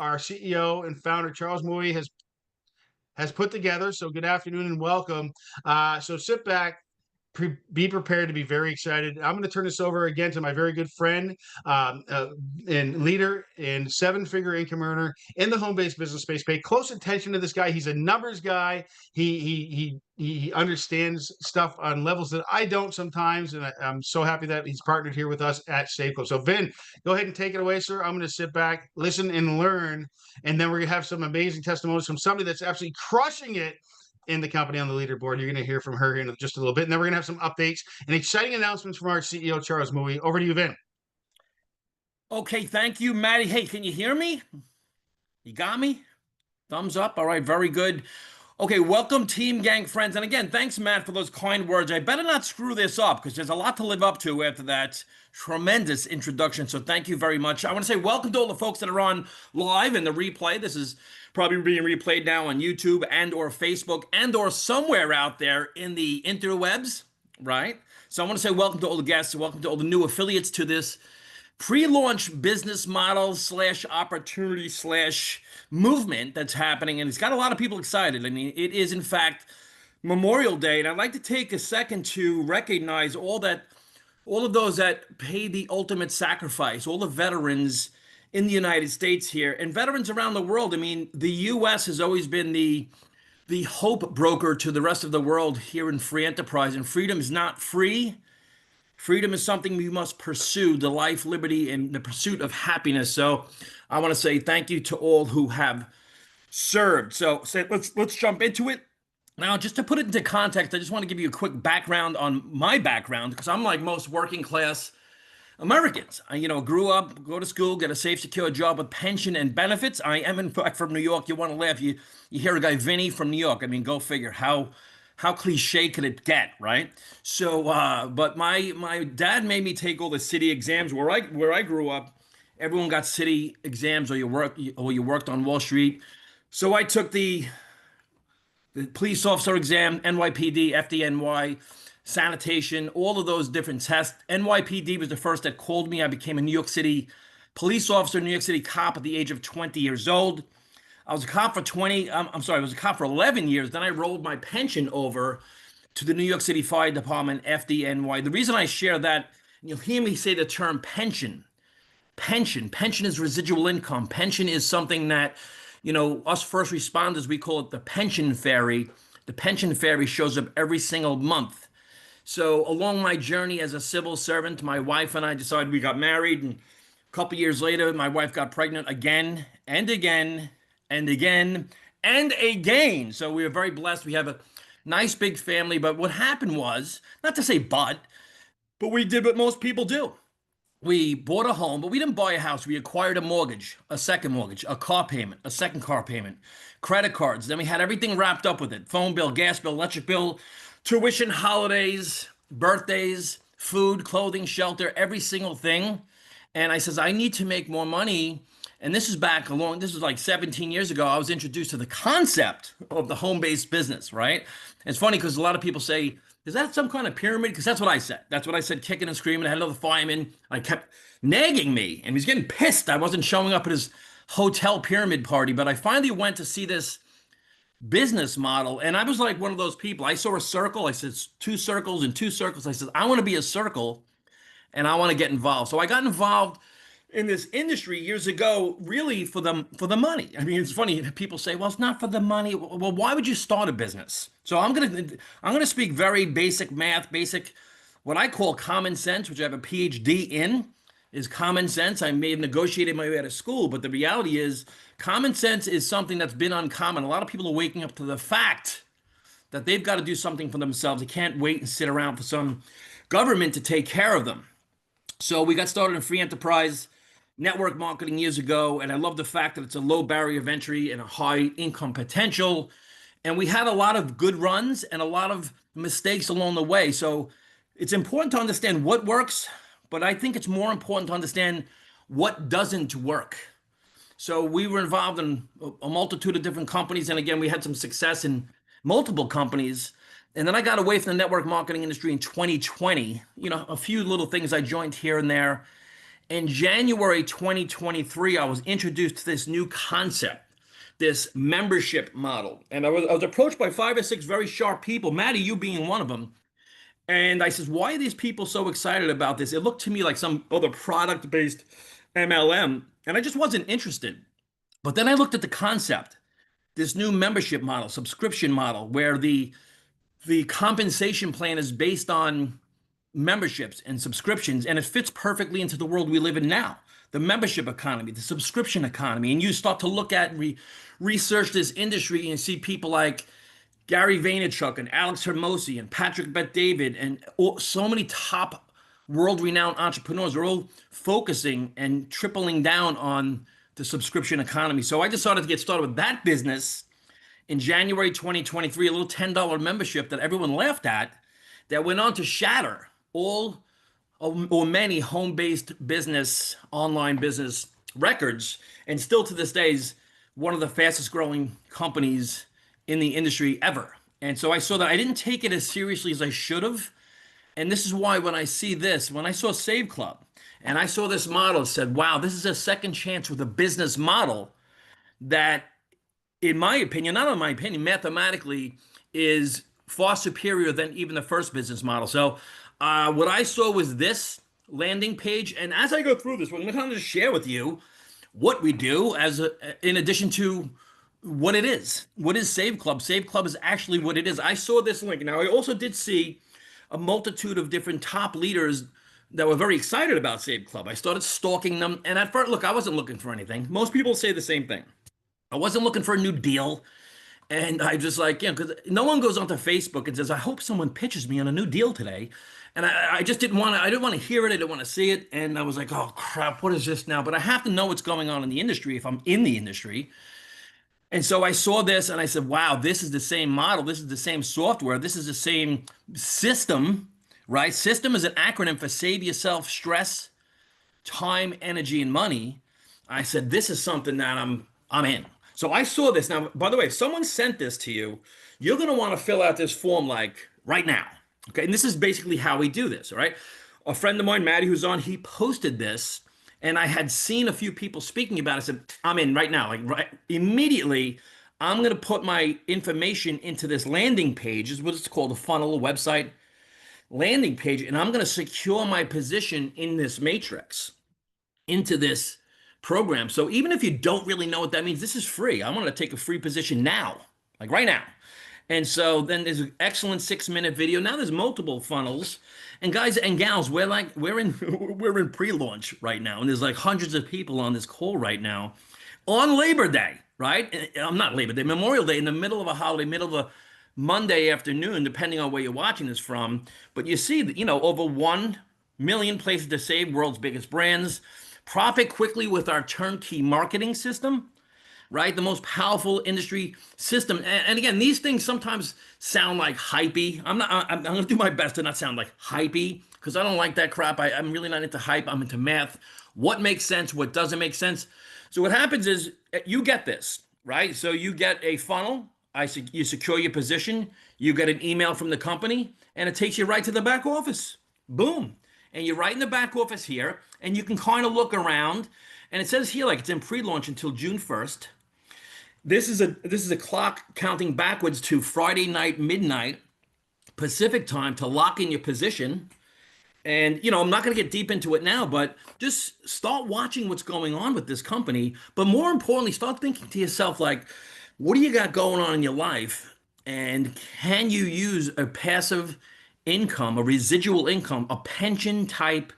our CEO and founder, Charles Mui, has put together. So good afternoon and welcome. So sit back, be prepared to be very excited. I'm going to turn this over again to my very good friend um, uh, and leader and seven-figure income earner in the home-based business space. Pay close attention to this guy. He's a numbers guy. He understands stuff on levels that I don't sometimes, and I'm so happy that he's partnered here with us at SaveClub. So Vin, go ahead and take it away, sir. I'm going to sit back, listen, and learn, and then we're going to have some amazing testimonies from somebody that's absolutely crushing it in the company on the leaderboard. You're going to hear from her in just a little bit. And then we're going to have some updates and exciting announcements from our CEO, Charles Mui. Over to you, Vin. Okay, thank you, Maddie. Hey, can you hear me? You got me? Thumbs up. All right, very good. Okay, welcome, team, gang, friends. And again, thanks, Matt, for those kind words. I better not screw this up because there's a lot to live up to after that tremendous introduction. So thank you very much. I want to say welcome to all the folks that are on live and the replay. This is probably being replayed now on YouTube and or Facebook and or somewhere out there in the interwebs, right? So I want to say welcome to all the guests, welcome to all the new affiliates to this pre-launch business model slash opportunity slash movement that's happening, and it's got a lot of people excited. I mean, it is in fact Memorial Day, and I'd like to take a second to recognize all of those that paid the ultimate sacrifice, all the veterans in the United States here and veterans around the world. I mean, the U.S. has always been the hope broker to the rest of the world here in free enterprise, and freedom is not free. Freedom is something we must pursue, the life, liberty, and the pursuit of happiness. So I want to say thank you to all who have served. So let's jump into it. Now, just to put it into context, I just want to give you a quick background on my background because I'm like most working class Americans. I, grew up, go to school, get a safe, secure job with pension and benefits. I am, in fact, from New York. You want to laugh. You hear a guy, Vinny, from New York. I mean, go figure. How cliche could it get, right? So, but my dad made me take all the city exams where I grew up. Everyone got city exams, or you worked on Wall Street. So I took the police officer exam, NYPD, FDNY, sanitation, all of those different tests. NYPD was the first that called me. I became a New York City police officer, New York City cop at the age of 20 years old. I was a cop for 20, I'm sorry, I was a cop for 11 years. Then I rolled my pension over to the New York City Fire Department, FDNY. The reason I share that, you'll hear me say the term pension. Pension is residual income. Pension is something that, us first responders, we call it the pension fairy. The pension fairy shows up every single month. So along my journey as a civil servant, my wife and I decided we got married. And a couple years later, my wife got pregnant again and again and again and again. So we were very blessed. We have a nice big family. But what happened was, not to say but we did what most people do. We bought a home, but we didn't buy a house. We acquired a mortgage, a second mortgage, a car payment, a second car payment, credit cards. Then we had everything wrapped up with it. Phone bill, gas bill, electric bill, tuition, holidays, birthdays, food, clothing, shelter, every single thing. And I says, I need to make more money. And this is this was like 17 years ago. I was introduced to the concept of the home-based business, right? It's funny because a lot of people say, is that some kind of pyramid? Because that's what I said. That's what I said, kicking and screaming. I had another fireman. I kept nagging me, and he was getting pissed. I wasn't showing up at his hotel pyramid party, but I finally went to see this business model, and I was like one of those people. I saw a circle. I said, two circles and two circles. I said, I want to be a circle, and I want to get involved. So I got involved in this industry years ago, really for the money. I mean, it's funny. People say, well, it's not for the money. Well, why would you start a business? So I'm gonna speak very basic math, basic, what I call common sense, which I have a PhD in, is common sense. I may have negotiated my way out of school, but the reality is common sense is something that's been uncommon. A lot of people are waking up to the fact that they've got to do something for themselves. They can't wait and sit around for some government to take care of them. So we got started in free enterprise network marketing years ago, and I love the fact that it's a low barrier of entry and a high income potential. And we had a lot of good runs and a lot of mistakes along the way. So it's important to understand what works, but I think it's more important to understand what doesn't work. So we were involved in a multitude of different companies, and again, we had some success in multiple companies. And then I got away from the network marketing industry in 2020. A few little things I joined here and there. In January 2023, I was introduced to this new concept, this membership model. And I was approached by 5 or 6 very sharp people, Maddie, you being one of them. And I says, why are these people so excited about this? It looked to me like some other product-based MLM, and I just wasn't interested. But then I looked at the concept, this new membership model, subscription model, where the compensation plan is based on memberships and subscriptions, and it fits perfectly into the world we live in now. The membership economy, the subscription economy, and you start to look at research this industry and see people like Gary Vaynerchuk and Alex Hermosi and Patrick Bet-David and so many top world-renowned entrepreneurs are all focusing and tripling down on the subscription economy. So I decided to get started with that business in January 2023, a little $10 membership that everyone laughed at, that went on to shatter all or many home-based business, online business records, and still to this day is one of the fastest growing companies in the industry ever. And so I saw that I didn't take it as seriously as I should have. And this is why when I see this, when I saw SaveClub and I saw this model, said, wow, this is a second chance with a business model that, in my opinion, not in my opinion, mathematically is far superior than even the first business model. So what I saw was this landing page. And as I go through this, we're going to kind of just share with you what we do in addition to what it is. What is SaveClub? SaveClub is actually what it is. I saw this link. Now, I also did see a multitude of different top leaders that were very excited about SaveClub. I started stalking them. And at first, look, I wasn't looking for anything. Most people say the same thing. I wasn't looking for a new deal. And I just like, because no one goes onto Facebook and says, I hope someone pitches me on a new deal today. And I just didn't want to, I didn't want to hear it. I didn't want to see it. And I was like, oh crap, what is this now? But I have to know what's going on in the industry if I'm in the industry. And so I saw this and I said, wow, this is the same model. This is the same software. This is the same system, right? System is an acronym for save yourself stress, time, energy, and money. I said, this is something that I'm in. So I saw this. Now, by the way, if someone sent this to you, you're going to want to fill out this form like right now. Okay. And this is basically how we do this. All right. A friend of mine, Maddie, who's on, he posted this and I had seen a few people speaking about it. I said, I'm in right now. Like right immediately, I'm going to put my information into this landing page, is what it's called, a funnel, a website landing page. And I'm going to secure my position in this matrix, into this program. So even if you don't really know what that means, this is free. I want to take a free position now, like right now. And so then there's an excellent 6-minute video. Now there's multiple funnels. And guys and gals, we're in we're in pre-launch right now. And there's like hundreds of people on this call right now on Labor Day, right? I'm not Labor Day, Memorial Day, in the middle of a holiday, middle of a Monday afternoon, depending on where you're watching this from. But you see that, over 1 million places to save, world's biggest brands. Profit quickly with our turnkey marketing system, right? The most powerful industry system. And again, these things sometimes sound like hypey. I'm going to do my best to not sound like hypey because I don't like that crap. I'm really not into hype. I'm into math. What makes sense? What doesn't make sense? So what happens is you get this, right? So you get a funnel. You secure your position. You get an email from the company and it takes you right to the back office. Boom. And you're right in the back office here, and you can kind of look around, and it says here like it's in pre-launch until June 1st. This is a clock counting backwards to Friday night midnight Pacific time to lock in your position. And I'm not going to get deep into it now, but just start watching what's going on with this company. But more importantly, start thinking to yourself like, what do you got going on in your life, and can you use a passive income, a residual income, a pension type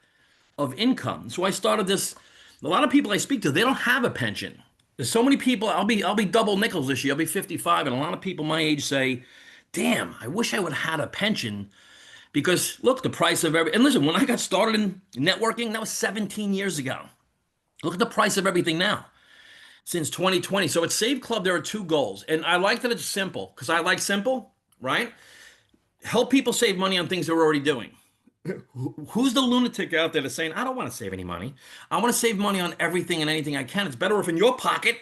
of income? So I started this. A lot of people I speak to, they don't have a pension. There's so many people. I'll be double nickels this year. I'll be 55, and a lot of people my age say, "Damn, I wish I would have had a pension." Because look, the price of and listen, when I got started in networking, that was 17 years ago. Look at the price of everything now since 2020. So at SaveClub, there are 2 goals, and I like that it's simple because I like simple, right? Help people save money on things they're already doing. Who's the lunatic out there that's saying, I don't want to save any money. I want to save money on everything and anything I can. It's better if in your pocket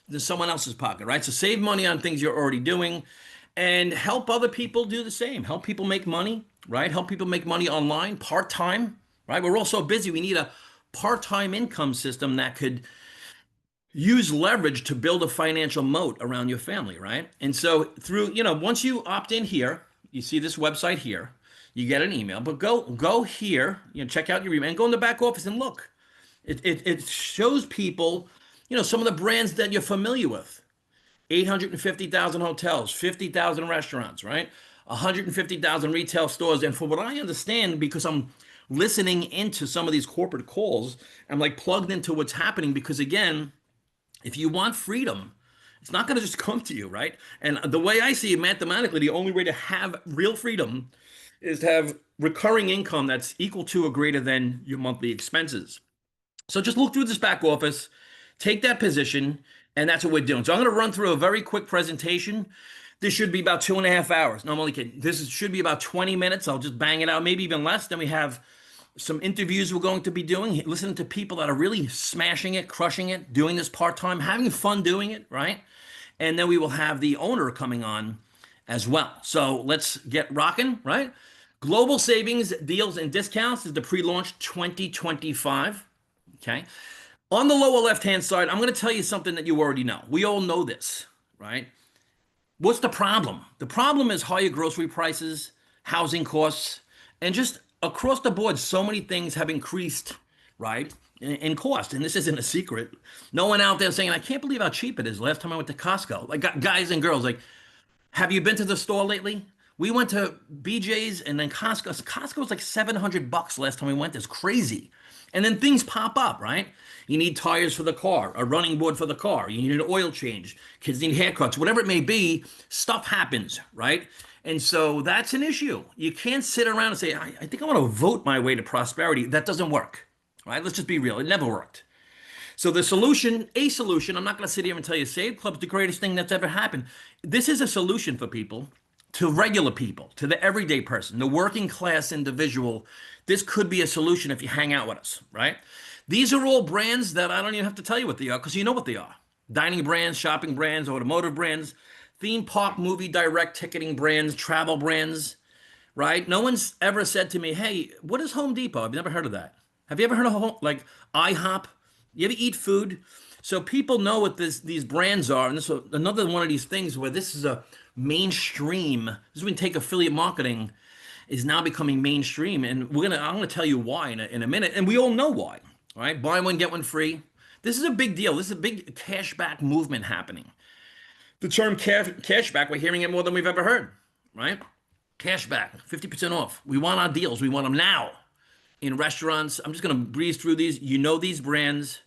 than someone else's pocket, right? So save money on things you're already doing and help other people do the same. Help people make money, right? Help people make money online, part-time, right? We're all so busy. We need a part-time income system that could use leverage to build a financial moat around your family, right? And so through, once you opt in here, you see this website here, you get an email, but go here, check out your email and go in the back office and look. It shows people, some of the brands that you're familiar with. 850,000 hotels, 50,000 restaurants, right? 150,000 retail stores. And from what I understand, because I'm listening into some of these corporate calls, I'm like plugged into what's happening because again, if you want freedom, it's not going to just come to you, right? And the way I see it mathematically, the only way to have real freedom is to have recurring income that's equal to or greater than your monthly expenses. So just look through this back office, take that position, and that's what we're doing. So I'm going to run through a very quick presentation. This should be about 2.5 hours. No, I'm only kidding. Should be about 20 minutes. I'll just bang it out, maybe even less. Then we have some interviews we're going to be doing, listening to people that are really smashing it, crushing it, doing this part-time, having fun doing it, right? And then we will have the owner coming on as well. So let's get rocking, right? Global savings, deals, and discounts is the pre-launch 2025, okay? On the lower left-hand side, I'm going to tell you something that you already know. We all know this, right? What's the problem? The problem is higher grocery prices, housing costs, and just across the board, so many things have increased, right, in cost. And this isn't a secret. No one out there saying, I can't believe how cheap it is. Last time I went to Costco, like guys and girls, like, have you been to the store lately? We went to BJ's and then Costco. Costco was like $700 last time we went. It's crazy. And then things pop up, right? You need tires for the car, a running board for the car. You need an oil change. Kids need haircuts, whatever it may be. Stuff happens, right? And so that's an issue. You can't sit around and say, I think I want to vote my way to prosperity. That doesn't work, right? Let's just be real. It never worked. So the solution, I'm not going to sit here and tell you SaveClub is the greatest thing that's ever happened. This is a solution for people, to regular people, to the everyday person, the working class individual. This could be a solution if you hang out with us, right? These are all brands that I don't even have to tell you what they are because you know what they are. Dining brands, shopping brands, automotive brands, theme park, movie, direct ticketing brands, travel brands, right? No one's ever said to me, hey, what is Home Depot? I've never heard of that. Have you ever heard of like IHOP? You ever eat food? So people know what these brands are. And this is another one of these things where this is a mainstream. This is when take affiliate marketing is now becoming mainstream. And I'm gonna tell you why in a minute. And we all know why, right? Buy one, get one free. This is a big deal. This is a big cashback movement happening. The term cashback, we're hearing it more than we've ever heard, right? Cashback, 50% off. We want our deals. We want them now in restaurants. I'm just going to breeze through these. You know these brands.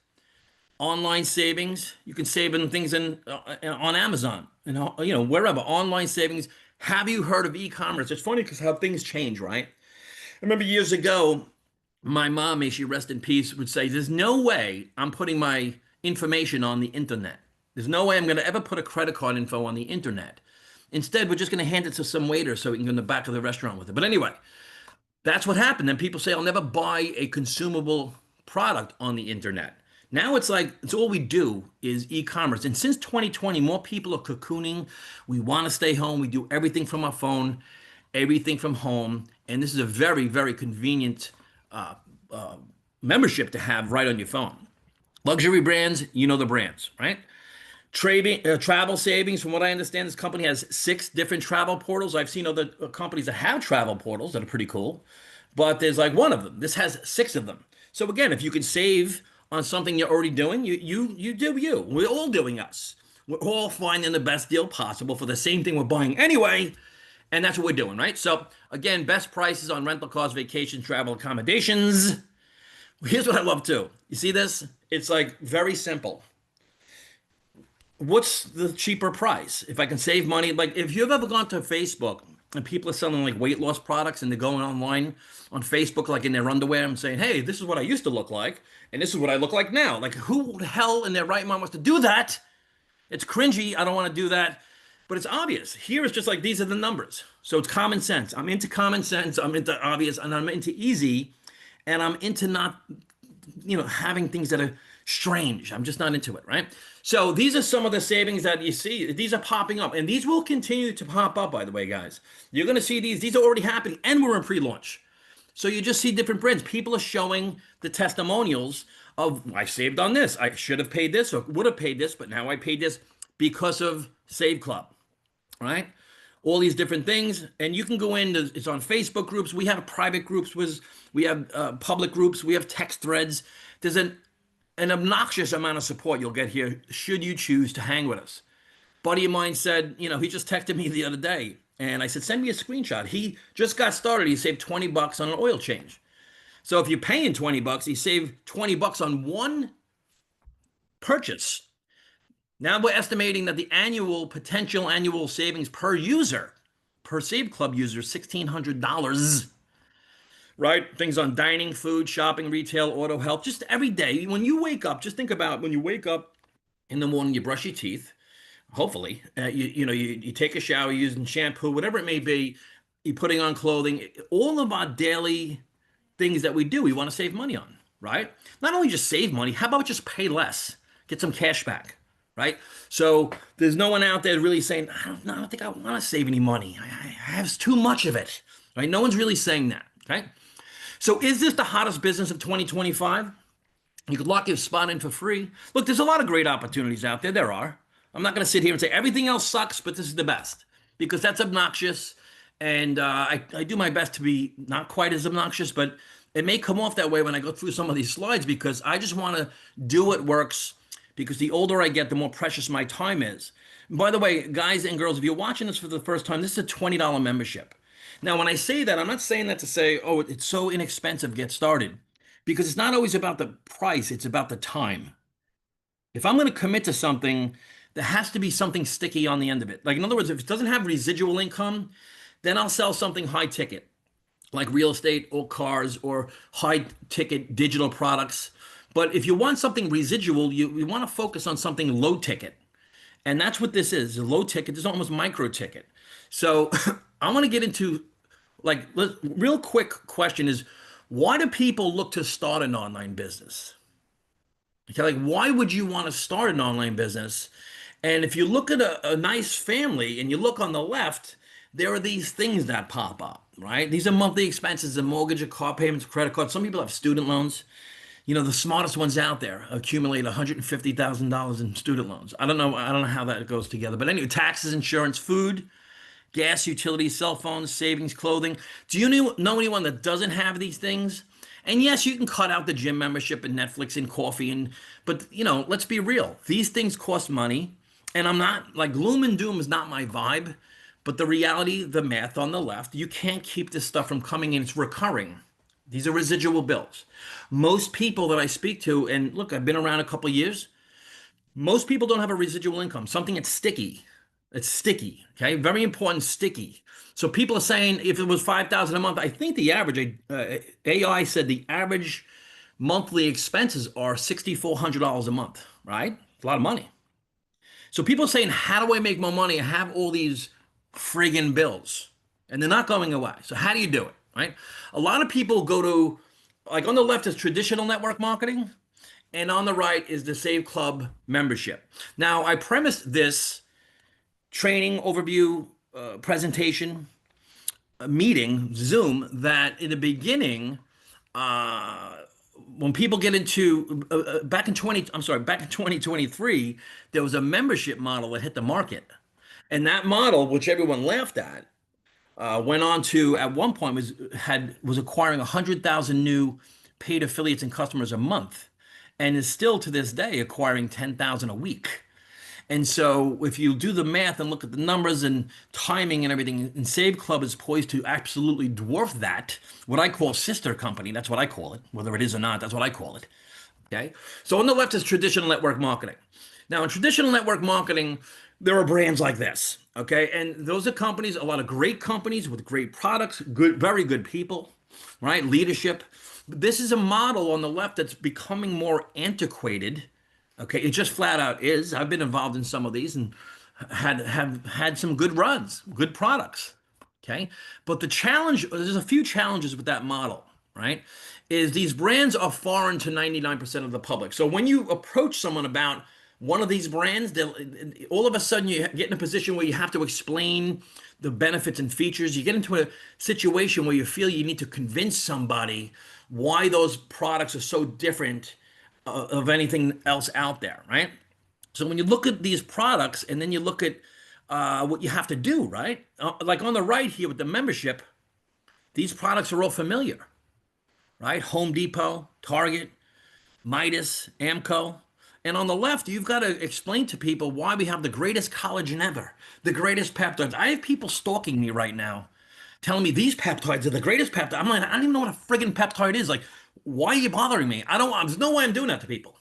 Online savings. You can save in things on Amazon and wherever. Online savings. Have you heard of e-commerce? It's funny because how things change, right? I remember years ago, my mom, may she rest in peace, would say, there's no way I'm putting my information on the internet. There's no way I'm going to ever put a credit card info on the internet. Instead, we're just going to hand it to some waiter so we can go in the back of the restaurant with it. But anyway, that's what happened. Then people say, I'll never buy a consumable product on the internet. Now it's like, it's all we do is e-commerce. And since 2020, more people are cocooning. We want to stay home. We do everything from our phone, everything from home. And this is a very, very convenient membership to have right on your phone. Luxury brands, you know the brands, right? Travel savings, from what I understand, this company has 6 different travel portals. I've seen other companies that have travel portals that are pretty cool, but there's like one of them. This has 6 of them. So again, if you can save on something you're already doing, you do you. We're all doing us. We're all finding the best deal possible for the same thing we're buying anyway, and that's what we're doing, right? So again, best prices on rental cars, vacation, travel, accommodations. Here's what I love too. You see this? It's like very simple. What's the cheaper price? If I can save money, like if you've ever gone to Facebook and people are selling like weight loss products and they're going online on Facebook, like in their underwear and saying, hey, this is what I used to look like. And this is what I look like now. Like who the hell in their right mind wants to do that? It's cringy. I don't want to do that, but it's obvious. Here it's just like, these are the numbers. So it's common sense. I'm into common sense. I'm into obvious and I'm into easy and I'm into not, having things that are strange. I'm just not into it, right? So these are some of the savings that you see. These are popping up, and these will continue to pop up, by the way, guys. You're going to see these. These are already happening, and we're in pre-launch. So you just see different brands. People are showing the testimonials of I saved on this. I should have paid this or would have paid this, but now I paid this because of SaveClub, right? All these different things, and you can go in. It's on Facebook groups. We have private groups. We have public groups. We have text threads. There's an obnoxious amount of support you'll get here should you choose to hang with us. Buddy of mine said, he just texted me the other day, and I said, send me a screenshot. He just got started. He saved $20 on an oil change. So if you're paying $20, he saved $20 on one purchase. Now we're estimating that the potential annual savings per user, per SaveClub user, $1,600. Right? Things on dining, food, shopping, retail, auto, health, just every day. When you wake up, just think about when you wake up in the morning, you brush your teeth. Hopefully, you take a shower using shampoo, whatever it may be. You're putting on clothing. All of our daily things that we do, we want to save money on, right? Not only just save money, how about just pay less, get some cash back, right? So there's no one out there really saying, I don't think I want to save any money. I have too much of it, right? No one's really saying that, okay? So is this the hottest business of 2025? You could lock your spot in for free. Look, there's a lot of great opportunities out there. There are. I'm not going to sit here and say everything else sucks, but this is the best because that's obnoxious. And I do my best to be not quite as obnoxious, but it may come off that way when I go through some of these slides because I just want to do what works because the older I get, the more precious my time is. And by the way, guys and girls, if you're watching this for the first time, this is a $20 membership. Now, when I say that, I'm not saying that to say, oh, it's so inexpensive, get started. Because it's not always about the price, it's about the time. If I'm going to commit to something, there has to be something sticky on the end of it. Like, in other words, if it doesn't have residual income, then I'll sell something high ticket, like real estate or cars or high ticket digital products. But if you want something residual, you want to focus on something low ticket. And that's what this is, a low ticket. This is almost micro ticket. So I want to get into real quick question is, why do people look to start an online business? Okay, like why would you want to start an online business? And if you look at a nice family and you look on the left, there are these things that pop up, right? These are monthly expenses, a mortgage, a car payments, credit cards. Some people have student loans. The smartest ones out there accumulate $150,000 in student loans. I don't know how that goes together. But anyway, taxes, insurance, food, gas, utilities, cell phones, savings, clothing. Do you know anyone that doesn't have these things? And yes, you can cut out the gym membership and Netflix and coffee, but let's be real. These things cost money, and I'm not like gloom and doom is not my vibe, but the reality, the math on the left, you can't keep this stuff from coming in. It's recurring. These are residual bills. Most people that I speak to, and look, I've been around a couple of years, most people don't have a residual income, something that's sticky. It's sticky, okay? Very important, sticky. So people are saying if it was $5,000 a month, I think the average, AI said the average monthly expenses are $6,400 a month, right? It's a lot of money. So people are saying, how do I make more money? I have all these friggin' bills, and they're not going away. So how do you do it, right? A lot of people go to, like on the left is traditional network marketing, and on the right is the SaveClub membership. Now, I premised this training overview presentation meeting Zoom that in the beginning when people get into back in 2023 there was a membership model that hit the market, and that model, which everyone laughed at, went on to at one point was acquiring 100,000 new paid affiliates and customers a month, and is still to this day acquiring 10,000 a week. And so if you do the math and look at the numbers and timing and everything, and SaveClub is poised to absolutely dwarf that, what I call sister company, that's what I call it, whether it is or not, that's what I call it, okay? So on the left is traditional network marketing. Now in traditional network marketing, there are brands like this, okay? And those are companies, a lot of great companies with great products, very good people, right? Leadership. This is a model on the left that's becoming more antiquated. Okay, it just flat out is. I've been involved in some of these and have had some good runs, good products. Okay, but the challenge, there's a few challenges with that model, right? Is these brands are foreign to 99% of the public. So when you approach someone about one of these brands, all of a sudden you get in a position where you have to explain the benefits and features. You get into a situation where you feel you need to convince somebody why those products are so different of anything else out there, right? So when you look at these products and then you look at what you have to do, right? Like on the right here with the membership, these products are all familiar, right? Home Depot, Target, Midas, Amco. And on the left, you've got to explain to people why we have the greatest collagen ever, the greatest peptides. I have people stalking me right now telling me these peptides are the greatest peptide. I'm like, I don't even know what a friggin' peptide is. Like, why are you bothering me? There's no way I'm doing that to people,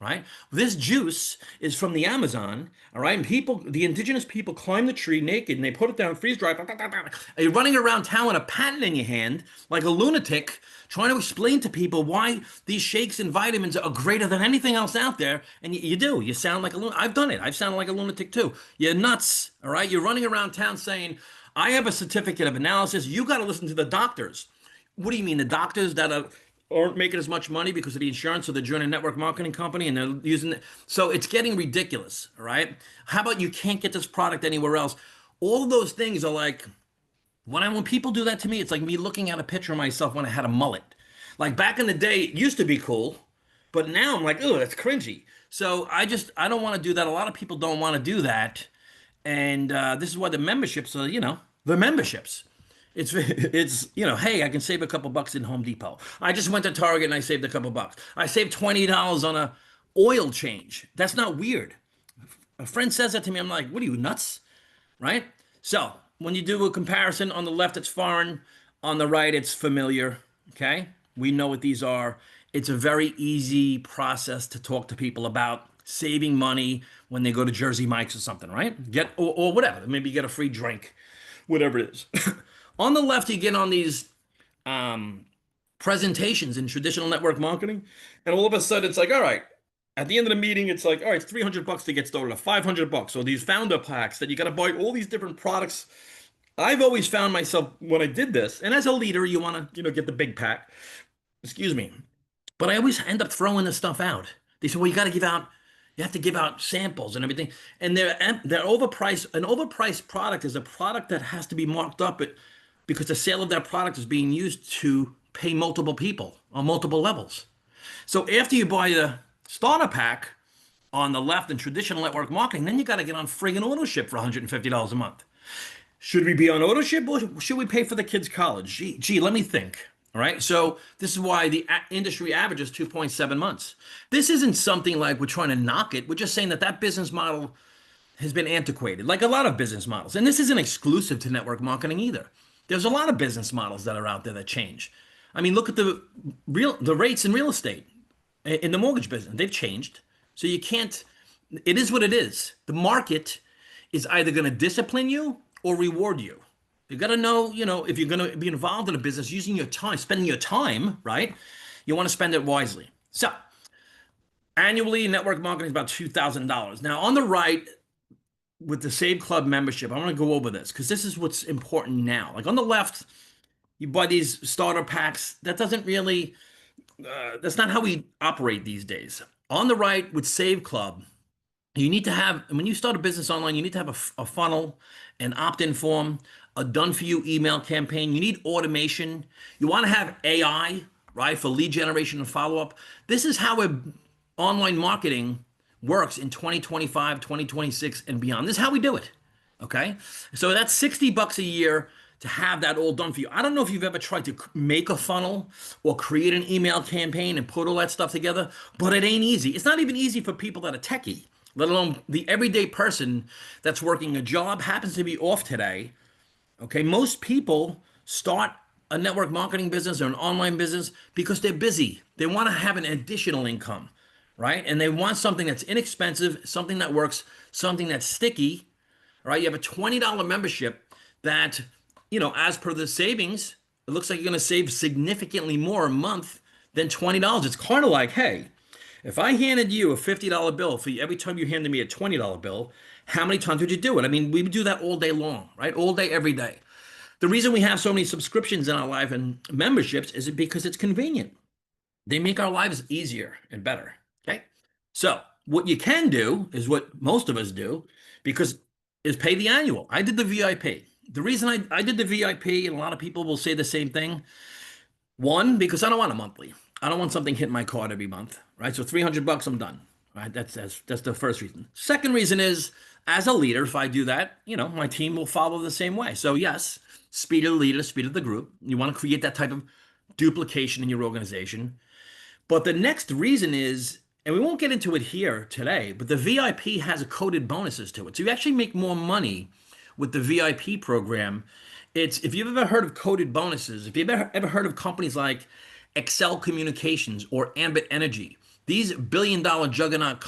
right? This juice is from the Amazon, all right? And people, the indigenous people climb the tree naked and they put it down, freeze dry. And you're running around town with a patent in your hand like a lunatic trying to explain to people why these shakes and vitamins are greater than anything else out there. And you do. You sound like a lunatic. I've done it. I've sounded like a lunatic too. You're nuts, all right? You're running around town saying, I have a certificate of analysis. You got to listen to the doctors. What do you mean? The doctors that aren't making as much money because of the insurance, or they're joining a network marketing company and they're using it. So it's getting ridiculous, all right? How about you can't get this product anywhere else? All of those things are like, when people do that to me, it's like me looking at a picture of myself when I had a mullet. Like back in the day, it used to be cool, but now I'm like, oh, that's cringy. So I don't want to do that. A lot of people don't want to do that. And this is why the memberships are, the memberships. It's hey, I can save a couple bucks in Home Depot. I just went to Target and I saved a couple bucks. I saved $20 on a oil change. That's not weird. A friend says that to me. I'm like, what are you, nuts? Right? So when you do a comparison, on the left, it's foreign. On the right, it's familiar. Okay? We know what these are. It's a very easy process to talk to people about saving money when they go to Jersey Mike's or something, right? Or whatever. Maybe you get a free drink, whatever it is. On the left, you get on these presentations in traditional network marketing, and all of a sudden, it's like, all right. At the end of the meeting, it's like, all right, it's $300 to get started, or $500. So these founder packs that you got to buy all these different products. I've always found myself when I did this, and as a leader, you want to, get the big pack. Excuse me. But I always end up throwing this stuff out. They say, well, you have to give out samples and everything. And they're overpriced. An overpriced product is a product that has to be marked up because the sale of that product is being used to pay multiple people on multiple levels. So after you buy the starter pack on the left in traditional network marketing, then you got to get on friggin' auto ship for $150 a month. Should we be on auto ship or should we pay for the kids' college? Gee, let me think. All right. So this is why the industry average is 2.7 months. This isn't something like we're trying to knock it. We're just saying that business model has been antiquated, like a lot of business models. And this isn't exclusive to network marketing either. There's a lot of business models that are out there that change. I mean, look at the rates in real estate, in the mortgage business. They've changed. So you can't, it is what it is. The market is either going to discipline you or reward you. You got to know, if you're going to be involved in a business, using your time, spending your time, right? You want to spend it wisely. So annually, network marketing is about $2,000. Now on the right, with the SaveClub membership, I want to go over this because this is what's important now. Like on the left, you buy these starter packs. That doesn't really, that's not how we operate these days. On the right with SaveClub, you need to have, when you start a business online, you need to have a funnel, an opt-in form, a done-for-you email campaign. You need automation. You want to have AI, right, for lead generation and follow-up. This is how online marketing works in 2025, 2026, and beyond. This is how we do it, okay? So that's $60 a year to have that all done for you. I don't know if you've ever tried to make a funnel or create an email campaign and put all that stuff together, but it ain't easy. It's not even easy for people that are techie, let alone the everyday person that's working a job, happens to be off today, okay? Most people start a network marketing business or an online business because they're busy. They want to have an additional income, right? And they want something that's inexpensive, something that works, something that's sticky, right? You have a $20 membership that, as per the savings, it looks like you're going to save significantly more a month than $20. It's kind of like, hey, if I handed you a $50 bill for every time you handed me a $20 bill, how many times would you do it? I mean, we would do that all day long, right? All day, every day. The reason we have so many subscriptions in our life and memberships is because it's convenient. They make our lives easier and better, okay? So what you can do is what most of us do, because is pay the annual. I did the VIP. The reason I did the VIP, and a lot of people will say the same thing. One, because I don't want a monthly. I don't want something hitting my card every month, right? So 300 bucks, I'm done, right? That's the first reason. Second reason is, as a leader, if I do that, my team will follow the same way. So yes, speed of the leader, speed of the group. You want to create that type of duplication in your organization. But the next reason is, and we won't get into it here today, but the VIP has a coded bonuses to it. So you actually make more money with the VIP program. It's, if you've ever heard of coded bonuses, if you've ever heard of companies like Excel Communications or Ambit Energy, these billion-dollar juggernaut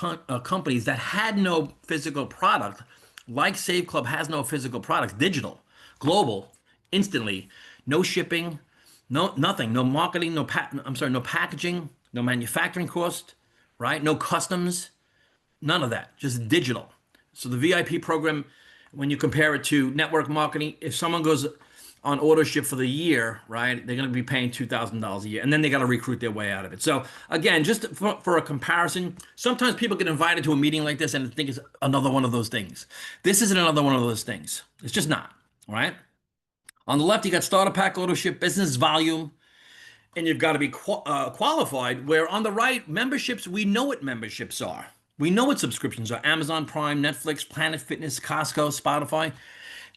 companies that had no physical product, like SaveClub has no physical products, digital, global, instantly, no shipping, no nothing, no marketing, no packaging, no manufacturing cost, right? No customs, none of that, just digital. So the VIP program, when you compare it to network marketing, if someone goes on auto ship for the year, right, they're going to be paying $2,000 a year, and then they got to recruit their way out of it. So again, just for a comparison, sometimes people get invited to a meeting like this and think it's another one of those things. This isn't another one of those things. It's just not, all right? On the left, you got starter pack, auto ship, business volume, and you've got to be qualified. Where on the right, memberships, we know what memberships are. We know what subscriptions are. Amazon Prime, Netflix, Planet Fitness, Costco, Spotify,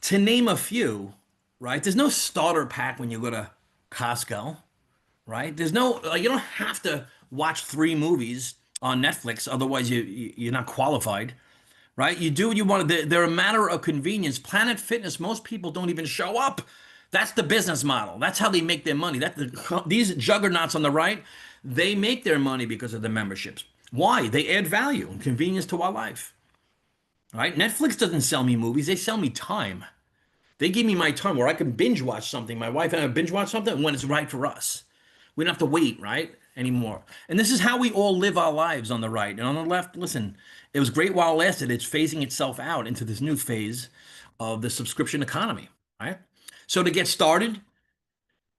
to name a few, right? There's no starter pack when you go to Costco, right? There's no, you don't have to watch 3 movies on Netflix. Otherwise, you're not qualified, right? You do what you want to. They're a matter of convenience. Planet Fitness, most people don't even show up. That's the business model. That's how they make their money. These juggernauts on the right, they make their money because of the memberships. Why? They add value and convenience to our life. Right? Netflix doesn't sell me movies. They sell me time. They give me my time where I can binge watch something. My wife and I binge watch something when it's right for us. We don't have to wait, right? Anymore. And this is how we all live our lives on the right. And on the left, listen, it was great while it lasted. It's phasing itself out into this new phase of the subscription economy, right? So to get started,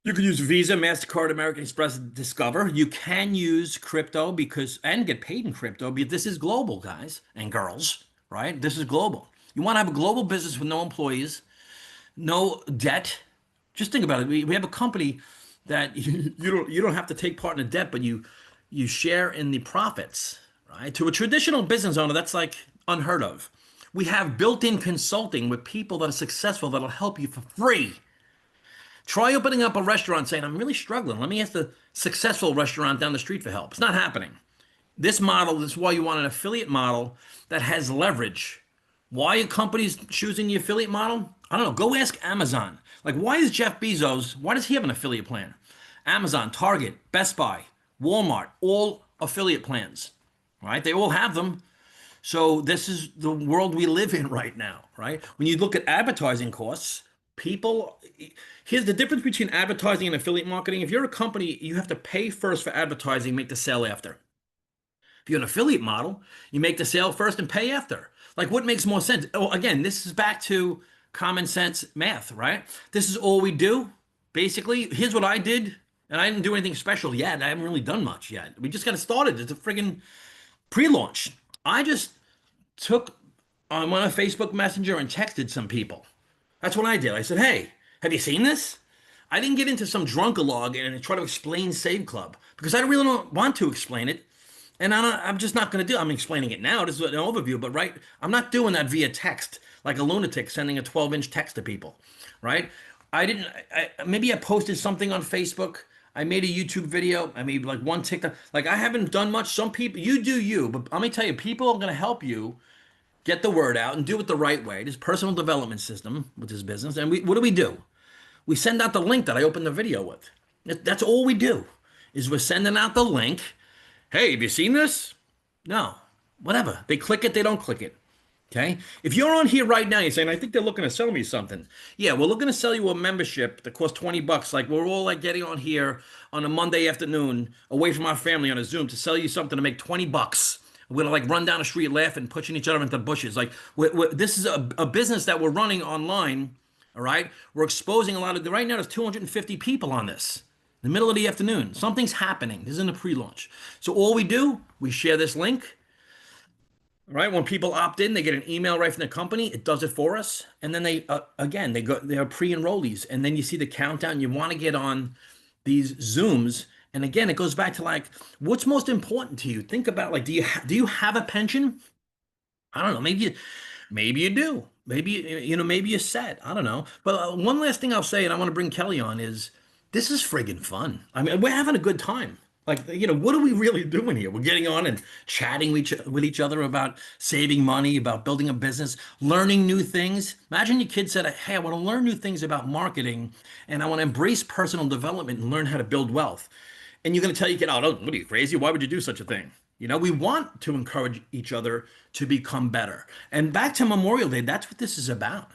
you can use Visa, MasterCard, American Express, Discover. You can use crypto and get paid in crypto, because this is global, guys and girls, right? This is global. You want to have a global business with no employees, no debt. Just think about it. We have a company that you don't have to take part in the debt, but you share in the profits, right? To a traditional business owner, that's like unheard of. We have built-in consulting with people that are successful that'll help you for free. Try opening up a restaurant saying, I'm really struggling. Let me ask the successful restaurant down the street for help. It's not happening. This is why you want an affiliate model that has leverage. Why are companies choosing the affiliate model? I don't know. Go ask Amazon. Like, why does Jeff Bezos, why does he have an affiliate plan? Amazon, Target, Best Buy, Walmart, all affiliate plans, right? They all have them. So this is the world we live in right now, right? When you look at advertising costs, here's the difference between advertising and affiliate marketing. If you're a company, you have to pay first for advertising, make the sale after. If you're an affiliate model, you make the sale first and pay after. Like, what makes more sense? Oh, again, this is back to common sense math, right? This is all we do. Basically, here's what I did, and I didn't do anything special yet. I haven't really done much yet. We just got started. It's a friggin' pre-launch. I just took on my Facebook Messenger and texted some people. That's what I did. I said, hey, have you seen this? I didn't get into some drunkalog and try to explain SaveClub, because I really don't want to explain it. And I'm just not going to do it. I'm explaining it now. This is an overview, but right, I'm not doing that via text like a lunatic sending a 12-inch text to people, right? Maybe I posted something on Facebook. I made a YouTube video. I made like one TikTok. Like, I haven't done much. Some people, you do you, but let me tell you, people are going to help you get the word out and do it the right way. This personal development system with this business. And what do? We send out the link that I opened the video with. That's all we do, is we're sending out the link. Hey, have you seen this? No, whatever. They click it, they don't click it. Okay. If you're on here right now, you're saying, I think they're looking to sell me something. Yeah, we're looking to sell you a membership that costs $20. Like, we're all like getting on here on a Monday afternoon away from our family on a Zoom to sell you something to make $20. We're gonna like run down the street laughing, pushing each other into bushes. Like, this is a business that we're running online. All right. We're exposing a lot of, right now there's 250 people on this. In the middle of the afternoon, something's happening. This isn't a pre-launch. So all we do, we share this link. right? When people opt in, they get an email right from the company. It does it for us, and then they again they're pre-enrollees, and then you see the countdown. You want to get on these Zooms, and again, it goes back to like, what's most important to you? Think about like, do you have a pension? I don't know. Maybe you do. Maybe maybe you're set. I don't know. But one last thing I'll say, and I want to bring Kelly on, is this is friggin' fun. I mean, we're having a good time. Like, what are we really doing here? We're getting on and chatting with each other about saving money, about building a business, learning new things. Imagine your kid said, "Hey, I want to learn new things about marketing, and I want to embrace personal development and learn how to build wealth." And you're going to tell your kid, "Oh, what are you, crazy? Why would you do such a thing?" We want to encourage each other to become better. And back to Memorial Day, that's what this is about.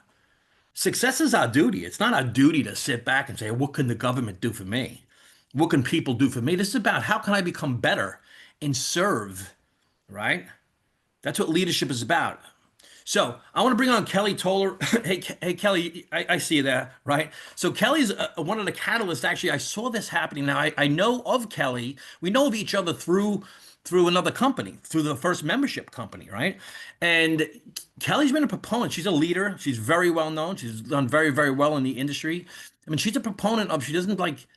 Success is our duty. It's not our duty to sit back and say, what can the government do for me? What can people do for me? This is about how can I become better and serve, right? That's what leadership is about. So I want to bring on Kelly Toller. Hey, Kelly, I see you there, right? So Kelly's one of the catalysts. Actually, I saw this happening. Now I know of Kelly. We know of each other through another company, through the first membership company, right? And Kelly's been a proponent. She's a leader. She's very well known. She's done very, very well in the industry. I mean, she's a proponent of, she doesn't like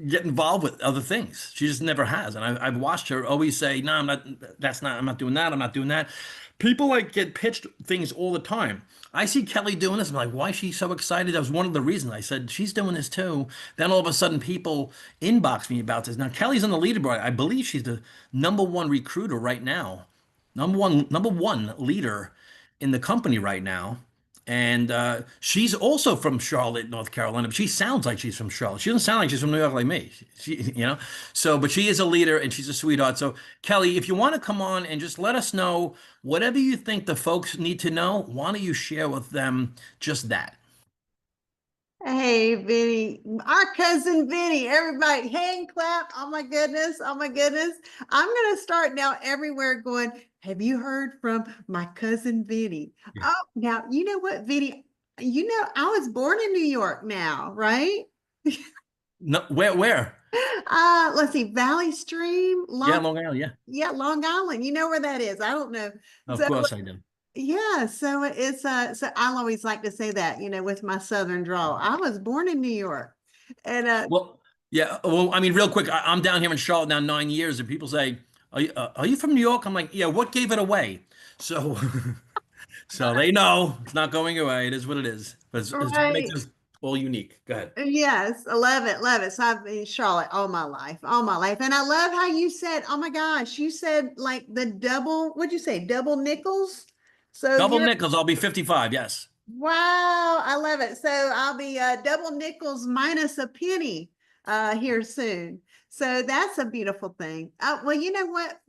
get involved with other things. She just never has. And I've watched her always say, no, I'm not doing that. I'm not doing that. People like get pitched things all the time. I see Kelly doing this. I'm like, why is she so excited? That was one of the reasons I said, she's doing this too. Then all of a sudden people inbox me about this. Now Kelly's on the leaderboard. I believe she's the number one recruiter right now. Number one leader in the company right now. And she's also from Charlotte, North Carolina, but she sounds like she's from Charlotte. She doesn't sound like she's from New York like me. So, but she is a leader and she's a sweetheart. So, Kelly, if you want to come on and just let us know whatever you think the folks need to know, why don't you share with them just that? Hey, Vinny, our cousin Vinny, everybody, hand clap. Oh my goodness. Oh my goodness. I'm going to start now everywhere going, have you heard from my cousin Vinny? Yeah. Oh, now, you know what, Vinny? I was born in New York now, right? No, where? Let's see, Valley Stream, Yeah, Long Island. Yeah, yeah, Long Island. You know where that is? I don't know. of So course I do. yeah, so so I'll always like to say that, with my southern drawl. I was born in New York. And Well, yeah. Well, I mean, real quick, I'm down here in Charlotte now 9 years, and people say, are you from New York?" I'm like, "Yeah." What gave it away? So, so they know it's not going away. It is what it is. But it's what makes right. us all unique. Go ahead. Yes, I love it, love it. So I've been in Charlotte all my life, all my life. And I love how you said, oh my gosh, you said like the double, what'd you say? Double nickels. So Double you're nickels. I'll be 55. Yes. Wow, I love it. So I'll be double nickels minus a penny here soon. So that's a beautiful thing. Well, you know what?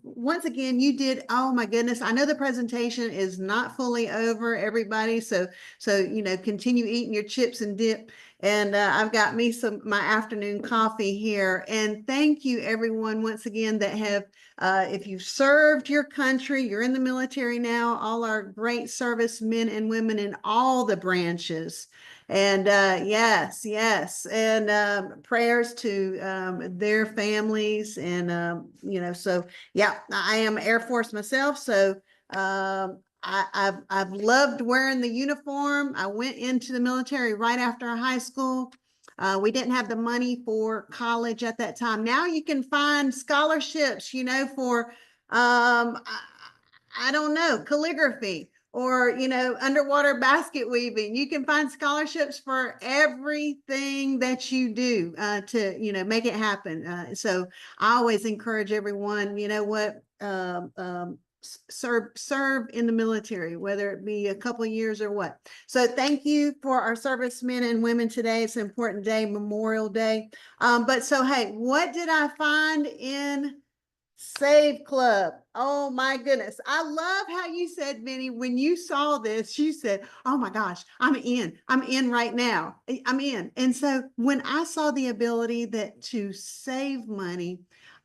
Once again, you did. Oh my goodness! I know the presentation is not fully over, everybody. So continue eating your chips and dip. And I've got me my afternoon coffee here. And thank you, everyone, once again that have if you've served your country, you're in the military now, all our great servicemen and women in all the branches. And yes, yes. And prayers to their families. And, so yeah, I am Air Force myself. So I've loved wearing the uniform. I went into the military right after high school. We didn't have the money for college at that time. Now you can find scholarships, for I don't know, calligraphy or underwater basket weaving. You can find scholarships for everything that you do to make it happen. So I always encourage everyone, serve in the military, whether it be a couple of years or what. So thank you for our servicemen and women today. It's an important day, Memorial Day. But so, hey, what did I find in SaveClub? Oh my goodness. I love how you said, Vinny, when you saw this, you said, oh my gosh, I'm in right now. I'm in. And so when I saw the ability to save money,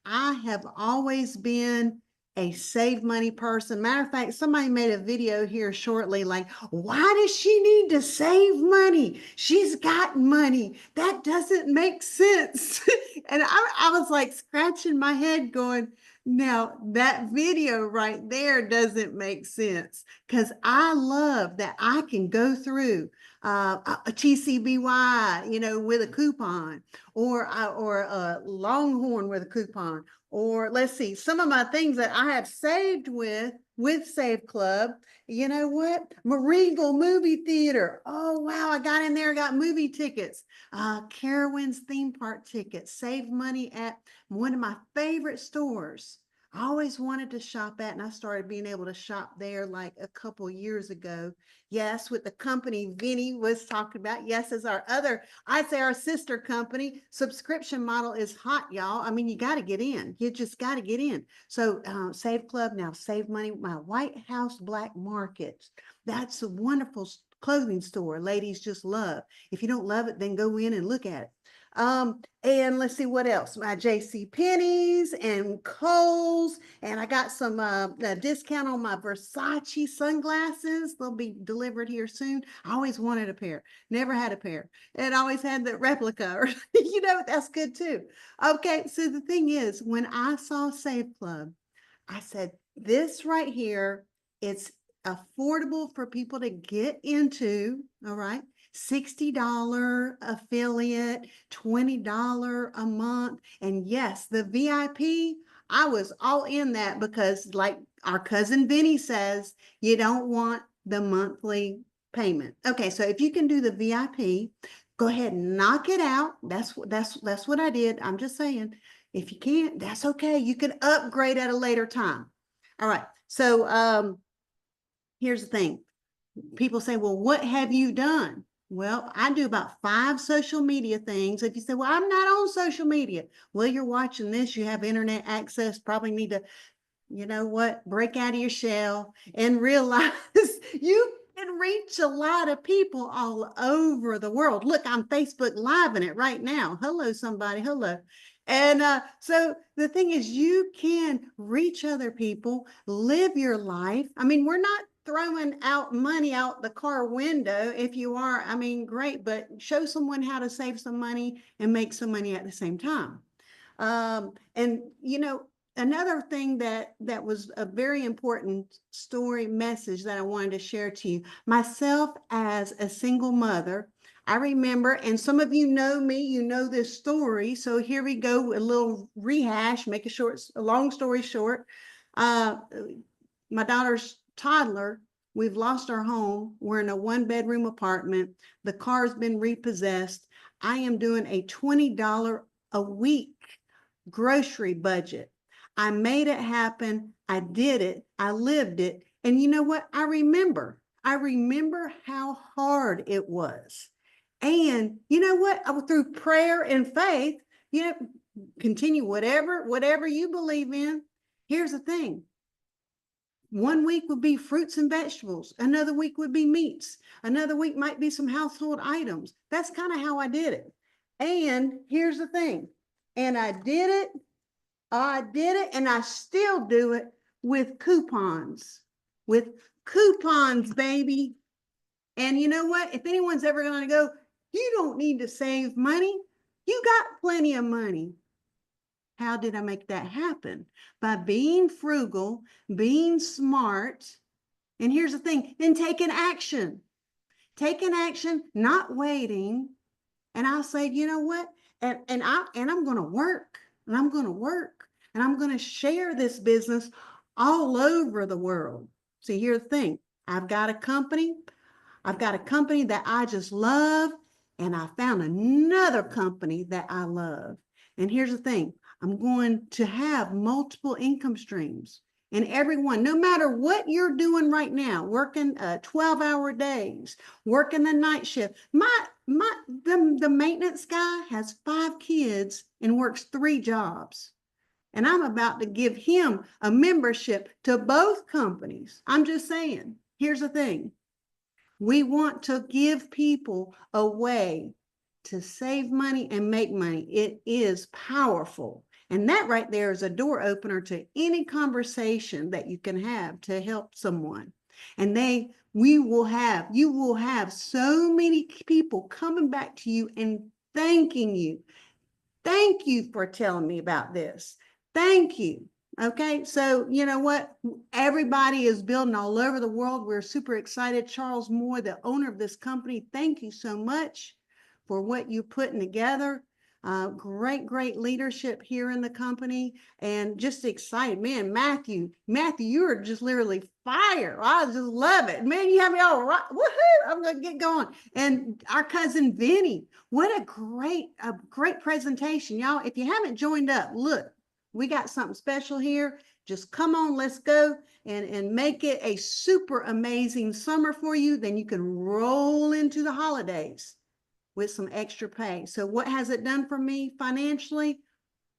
I have always been a save money person. Matter of fact, somebody made a video here shortly, like, why does she need to save money? She's got money. That doesn't make sense. And I was like scratching my head going, Now, that video right there doesn't make sense because I love that I can go through a TCBY, with a coupon, or a Longhorn with a coupon, or let's see, some of my things that I have saved with SaveClub. You know what? Maregal movie theater. Oh, wow. I got in there, got movie tickets, Carowinds theme park tickets, saved money at one of my favorite stores I always wanted to shop at, and I started being able to shop there like a couple years ago. Yes, with the company Vinny was talking about. Yes, as I'd say our sister company subscription model is hot, y'all. I mean, you got to get in. You just got to get in. So Save Club now, save money. My White House Black Market. That's a wonderful clothing store. Ladies just love. If you don't love it, then go in and look at it. And let's see what else. My JC Penney's and Kohl's, and I got some discount on my Versace sunglasses. They'll be delivered here soon. I always wanted a pair, never had a pair, and always had the replica. Or that's good too. Okay, so the thing is, when I saw Save Club, I said, this right here, it's affordable for people to get into. All right. $60 affiliate, $20 a month. And yes, the VIP, I was all in that because, like our cousin Vinny says, you don't want the monthly payment. Okay, so if you can do the VIP, go ahead and knock it out. That's what I did. I'm just saying, if you can't, that's okay. You can upgrade at a later time. All right. So here's the thing. People say, well, what have you done? Well, I do about 5 social media things. If you say, well, I'm not on social media. Well, you're watching this, you have internet access, probably need to, break out of your shell and realize you can reach a lot of people all over the world. Look, I'm Facebook Live in it right now. Hello, somebody. Hello. And so the thing is, you can reach other people, live your life. I mean, we're not throwing out money out the car window. If you are, I mean, great, but show someone how to save some money and make some money at the same time. And another thing that was a very important story message that I wanted to share to you, myself as a single mother, I remember, and some of you know me, you know this story. So here we go, a little rehash, make a long story short. My daughter's toddler, we've lost our home. We're in a 1-bedroom apartment. The car's been repossessed. I am doing a $20 a week grocery budget. I made it happen. I did it. I lived it. And you know what? I remember how hard it was. And you know what? Through prayer and faith, continue whatever you believe in. Here's the thing. One week would be fruits and vegetables. Another week would be meats. Another week might be some household items. That's kind of how I did it. And here's the thing. And I did it, and I still do it with coupons. With coupons, baby. And you know what? If anyone's ever going to go, you don't need to save money. You got plenty of money. How did I make that happen? By being frugal, being smart. And here's the thing, then taking action. Taking action, not waiting. And I'll say, you know what? And I'm going to work, and I'm going to work, and I'm going to share this business all over the world. See, here's the thing. I've got a company that I just love, and I found another company that I love. And here's the thing. I'm going to have multiple income streams. And everyone, no matter what you're doing right now, working 12-hour days, working the night shift. The maintenance guy has 5 kids and works 3 jobs. And I'm about to give him a membership to both companies. I'm just saying, here's the thing. We want to give people a way to save money and make money. It is powerful. And that right there is a door opener to any conversation that you can have to help someone. And you will have so many people coming back to you and thanking you. Thank you for telling me about this. Thank you. Okay, so you know what? Everybody is building all over the world. We're super excited. Charles Moore, the owner of this company, thank you so much for what you're putting together. Great leadership here in the company, and just excited. Man, Matthew, you are just literally fire. I just love it. Man, you have me all right. Woohoo! I'm gonna get going. And our cousin Vinny, what a great presentation. Y'all, if you haven't joined up, look. We got something special here. Just come on, let's go and make it a super amazing summer for you. Then you can roll into the holidays with some extra pay. So what has it done for me financially?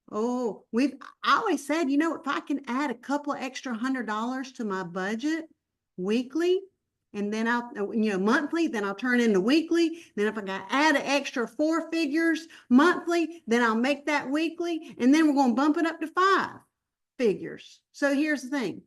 Oh, I always said, you know, if I can add a couple extra $100 to my budget weekly, and then monthly, then I'll turn into weekly. Then if I got to add an extra 4 figures monthly, then I'll make that weekly. And then we're going to bump it up to 5 figures. So here's the thing.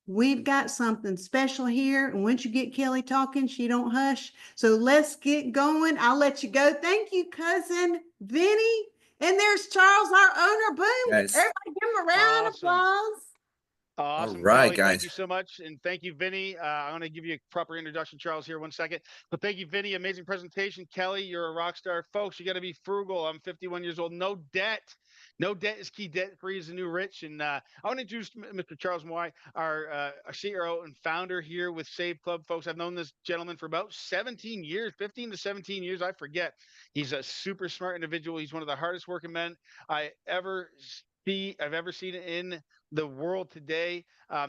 We've got something special here. And once you get Kelly talking, she don't hush. So let's get going. I'll let you go. Thank you, cousin Vinny. And there's Charles, our owner. Boom. Guys. Everybody give him a round of Awesome. applause. Awesome, right, Kelly. Thank guys. you so much. And thank you, Vinny. I'm going to give you a proper introduction, Charles, here 1 second. But thank you, Vinny. Amazing presentation. Kelly, you're a rock star. Folks, you got to be frugal. I'm 51 years old. No debt. No debt is key. Debt free is the new rich. And I want to introduce Mr. Charles Moy, our CEO and founder here with SaveClub. Folks, I've known this gentleman for about 17 years, 15 to 17 years. I forget. He's a super smart individual. He's one of the hardest working men I've ever seen in the world today.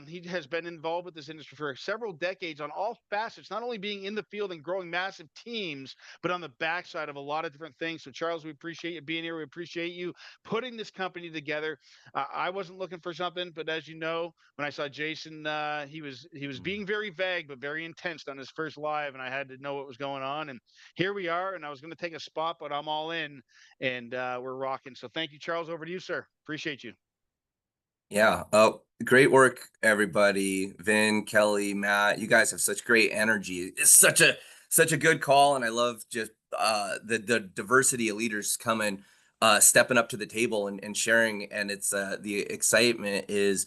He has been involved with this industry for several decades on all facets, not only being in the field and growing massive teams, but on the backside of a lot of different things. So, Charles, we appreciate you being here. We appreciate you putting this company together. I wasn't looking for something, but as you know, when I saw Jason, he was being very vague but very intense on his first live, and I had to know what was going on. And here we are. And I was going to take a spot, but I'm all in, and we're rocking. So, thank you, Charles. Over to you, sir. Appreciate you. Yeah. Oh, great work, everybody. Vin, Kelly, Matt, you guys have such great energy. It's such a good call. And I love just the diversity of leaders coming, stepping up to the table and sharing. And it's the excitement is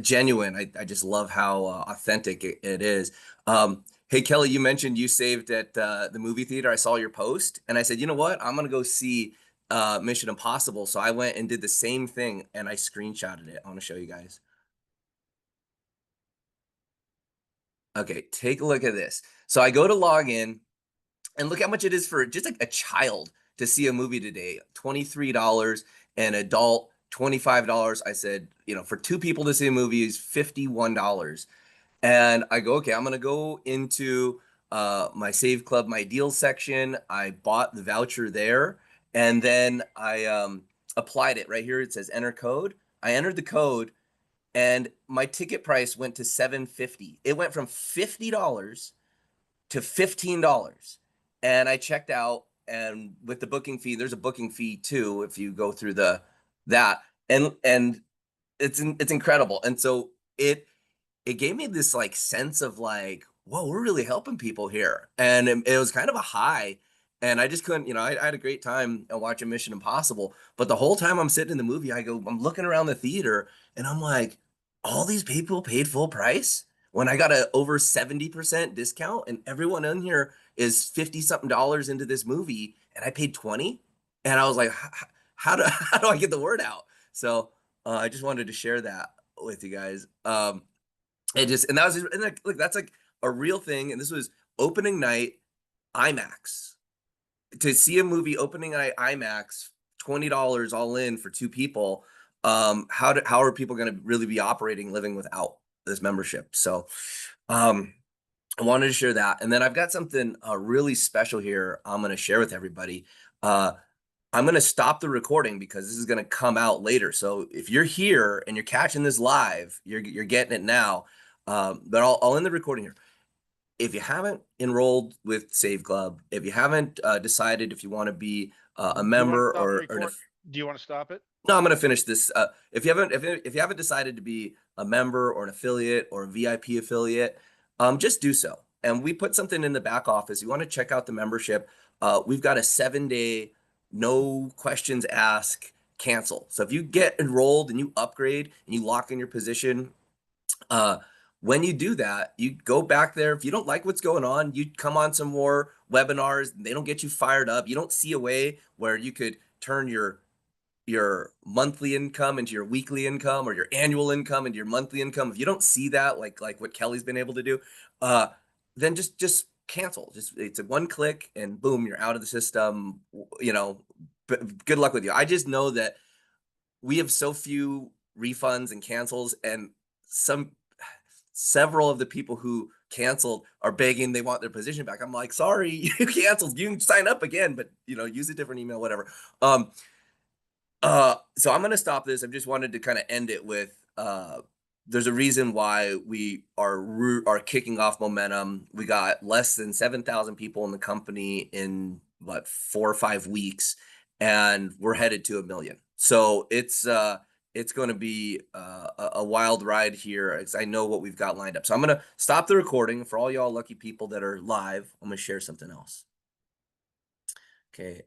genuine. I just love how authentic it is. Hey, Kelly, you mentioned you saved at the movie theater. I saw your post and I said, you know what? I'm going to go see Mission Impossible. So I went and did the same thing and I screenshotted it. I want to show you guys. Okay, take a look at this. So I go to log in and look how much it is for just like a child to see a movie today. $23, an adult $25. I said, you know, for 2 people to see a movie is $51. And I go, okay, I'm gonna go into my SaveClub, my deals section. I bought the voucher there. And then I applied it right here. It says enter code. I entered the code and my ticket price went to $7.50. It went from $50 to $15. And I checked out, and with the booking fee, there's a booking fee too if you go through that. And it's incredible. And so it gave me this like sense of like, whoa, we're really helping people here. And it was kind of a high. And I just couldn't, you know, I had a great time watching Mission Impossible. But the whole time I'm sitting in the movie, I'm looking around the theater and I'm like, all these people paid full price when I got a over 70% discount and everyone in here is 50 something dollars into this movie and I paid 20. And I was like, how do I get the word out? So I just wanted to share that with you guys. And that was, and like, look, that's like a real thing. And this was opening night IMAX. To see a movie opening night IMAX, $20 all in for 2 people. How are people going to really be operating, living without this membership? So I wanted to share that. And then I've got something really special here I'm going to share with everybody. I'm going to stop the recording because this is going to come out later. So if you're here and you're catching this live, you're getting it now. But I'll end the recording here. If you haven't enrolled with SaveClub, if you haven't decided if you want to be a member Do you want to stop it? No, I'm going to finish this. If you haven't decided to be a member or an affiliate or a VIP affiliate, just do so. And we put something in the back office. You want to check out the membership. We've got a 7-day, no questions asked, cancel. So if you get enrolled and you upgrade and you lock in your position, when you do that, you go back there. If you don't like what's going on, you come on some more webinars. They don't get you fired up. You don't see a way where you could turn your monthly income into your weekly income, or your annual income into your monthly income. If you don't see that, like what Kelly's been able to do, then just cancel. Just, it's a one click and boom, you're out of the system. You know, good luck with you. I just know that we have so few refunds and cancels, and several of the people who canceled are begging they want their position back. I'm like, sorry, you canceled. You can sign up again, but use a different email, whatever. So I'm gonna stop this. I just wanted to kind of end it with there's a reason why we are kicking off momentum. We got less than 7,000 people in the company in 4 or 5 weeks, and we're headed to 1 million. So it's going to be a wild ride here. I know what we've got lined up. So I'm gonna stop the recording. For all y'all lucky people that are live, I'm gonna share something else. Okay.